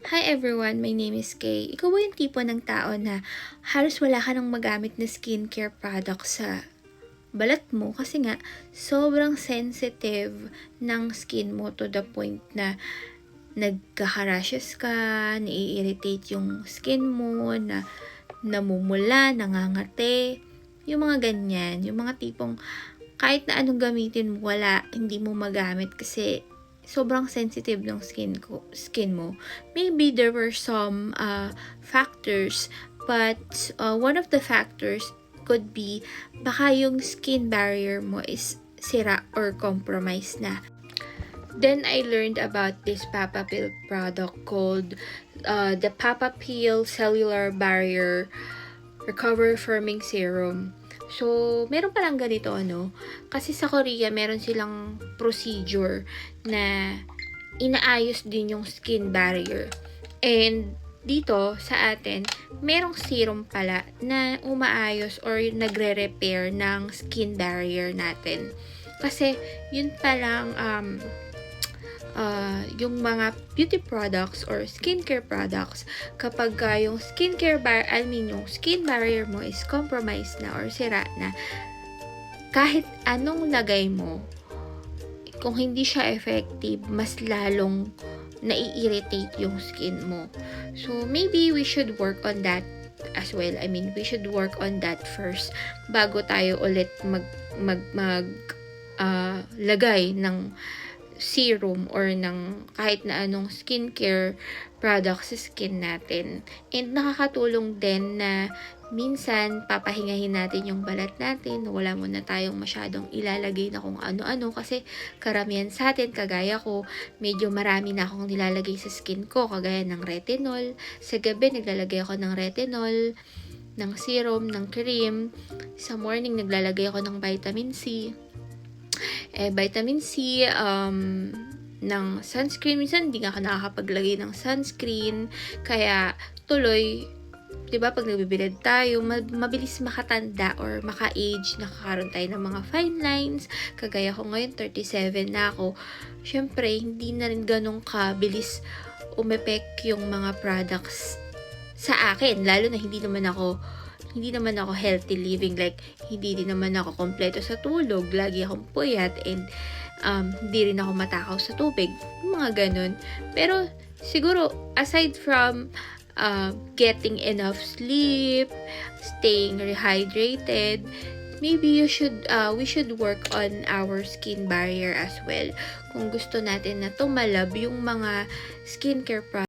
Hi everyone, my name is Kay. Ikaw ba yung tipo ng tao na halos wala ka nang magamit na skincare product sa balat mo kasi nga sobrang sensitive ng skin mo to the point na nagkaka-rashes ka, nai-irritate yung skin mo, na namumula, nangangate, yung mga ganyan, yung mga tipong kahit na anong gamitin mo, hindi mo magamit kasi sobrang sensitive ng skin mo. Maybe there were some factors, but one of the factors could be baka yung skin barrier mo is sira or compromised na. Then I learned about this Papa Peel product called the Papa Peel Cellular Barrier Recover Firming Serum. So, meron palang ganito, kasi sa Korea, meron silang procedure na inaayos din yung skin barrier. And dito, sa atin, merong serum pala na umaayos or nagre-repair ng skin barrier natin. Kasi, yun palang yung mga beauty products or skincare products, kapag yung skin barrier mo is compromised na or sira na, kahit anong lagay mo, kung hindi siya effective, mas lalong nai-irritate yung skin mo. So, maybe we should work on that as well. We should work on that first bago tayo ulit lagay ng serum or ng kahit na anong skincare products sa skin natin. And nakakatulong din na minsan papahingahin natin yung balat natin, wala muna tayong masyadong ilalagay na kung ano-ano, kasi karamihan sa atin, kagaya ko, medyo marami na akong nilalagay sa skin ko, kagaya ng retinol. Sa gabi naglalagay ako ng retinol, ng serum, ng cream. Sa morning naglalagay ako ng vitamin C, ng sunscreen. Minsan hindi nga ako nakakapaglagay ng sunscreen, kaya tuloy, 'di ba, pag nagbibilad tayo, mabilis makatanda or maka-age, nakakaroon tayo ng mga fine lines. Kagaya ko ngayon, 37 na ako. Syempre, hindi na rin ganun kabilis umepek yung mga products sa akin, lalo na hindi naman ako healthy living, like hindi din naman ako kompleto sa tulog, lagi akong puyat, and hindi rin ako matakaw sa tubig, mga ganun. Pero siguro, aside from getting enough sleep, staying rehydrated, maybe we should work on our skin barrier as well. Kung gusto natin na tumalab yung mga skincare products